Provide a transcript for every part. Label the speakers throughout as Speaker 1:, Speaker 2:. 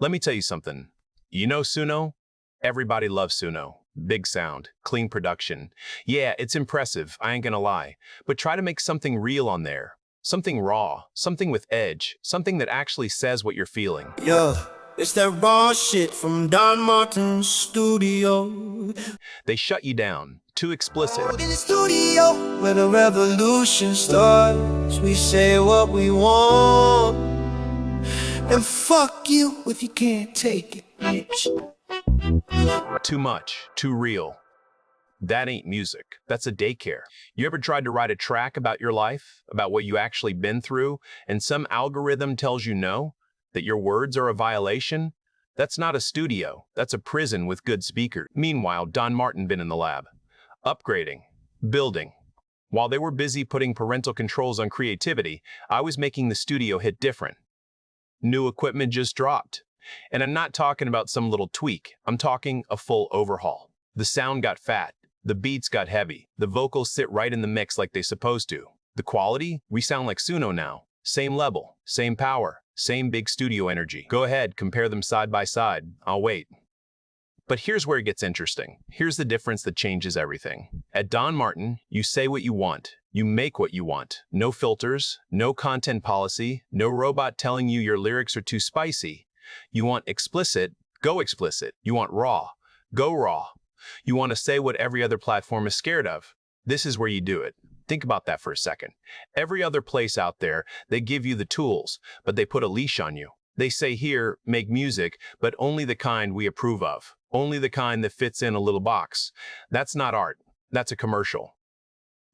Speaker 1: Let me tell you something. You know Suno? Everybody loves Suno. Big sound, clean production. Yeah, it's impressive, I ain't gonna lie. But try to make something real on there. Something raw, something with edge, something that actually says what you're feeling.
Speaker 2: Yeah, it's that raw shit from Don Marton's studio.
Speaker 1: They shut you down. Too explicit.
Speaker 2: In the studio, where the revolution starts, we say what we want. And fuck you if you can't take it, bitch.
Speaker 1: Too much, too real. That ain't music. That's a daycare. You ever tried to write a track about your life, about what you actually been through, and some algorithm tells you no? That your words are a violation? That's not a studio. That's a prison with good speakers. Meanwhile, Don Marton been in the lab. Upgrading. Building. While they were busy putting parental controls on creativity, I was making the studio hit different. New equipment just dropped. And I'm not talking about some little tweak. I'm talking a full overhaul. The sound got fat. The beats got heavy. The vocals sit right in the mix like they supposed to. The quality? We sound like Suno now. Same level, same power, same big studio energy. Go ahead, compare them side by side. I'll wait. But here's where it gets interesting. Here's the difference that changes everything. At Don Marton, you say what you want. You make what you want. No filters, no content policy, no robot telling you your lyrics are too spicy. You want explicit, go explicit. You want raw, go raw. You want to say what every other platform is scared of. This is where you do it. Think about that for a second. Every other place out there, they give you the tools, but they put a leash on you. They say here, make music, but only the kind we approve of. Only the kind that fits in a little box. That's not art. That's a commercial.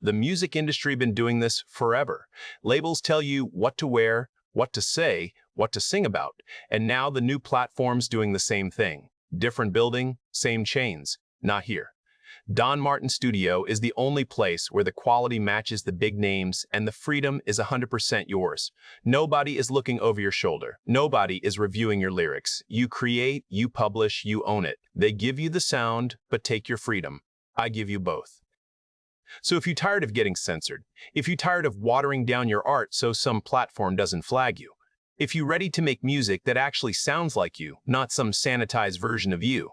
Speaker 1: The music industry been doing this forever. Labels tell you what to wear, what to say, what to sing about. And now the new platform's doing the same thing. Different building, same chains. Not here. Don Marton Studio is the only place where the quality matches the big names and the freedom is 100% yours. Nobody is looking over your shoulder. Nobody is reviewing your lyrics. You create, you publish, you own it. They give you the sound, but take your freedom. I give you both. So if you're tired of getting censored, if you're tired of watering down your art so some platform doesn't flag you, if you're ready to make music that actually sounds like you, not some sanitized version of you,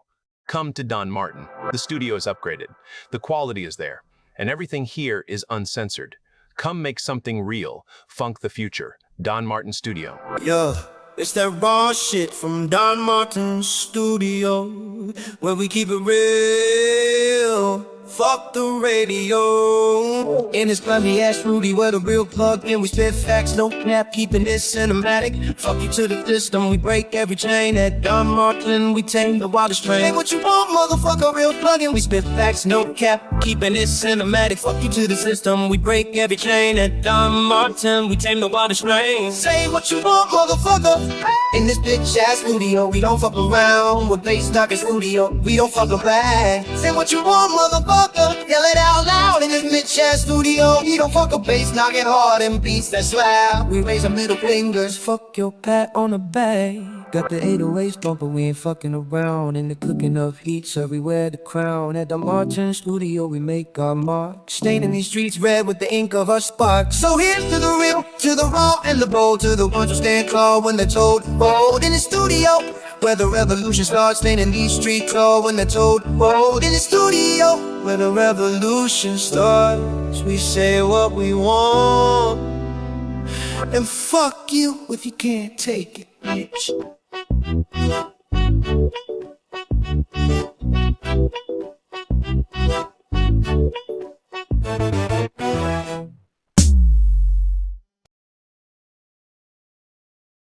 Speaker 1: come to Don Marton. The studio is upgraded. The quality is there. And everything here is uncensored. Come make something real. Funk the future. Don Marton Studio.
Speaker 2: Yeah, it's that raw shit from Don Marton's studio, where we keep it real. Fuck the radio. In this grimy ass Rudy, where the real plug in, we spit facts, no cap, keeping it cinematic. Fuck you to the system, we break every chain. At Don Marton, we tame the wildest strain. Hey, what you want, motherfucker, real plug in, we spit facts, no cap, keeping it cinematic. Fuck you to the system, we break every chain. At Don Marton, we tame the wildest strain. Say what you want, motherfucker. In this bitch ass studio, we don't fuck around with bass knocking studio. We don't fuck around. Say what you want, motherfucker. Yell it out loud in this bitch ass studio. We don't fuck a bass knocking hard and beats that's loud. We raise our middle fingers. Fuck your pat on the back. Got the 808s bumping, we ain't fucking around. And the cooking of heats everywhere, the crown. At the Marton Studio, we make our mark. Staining these streets red with the ink of our spark. So here's to the real, to the raw and the bold, to the ones who stand tall when they're told bold. In the studio, where the revolution starts. Staining these streets tall when they're told bold. In the studio, where the revolution starts. We say what we want. And fuck you if you can't take it, bitch.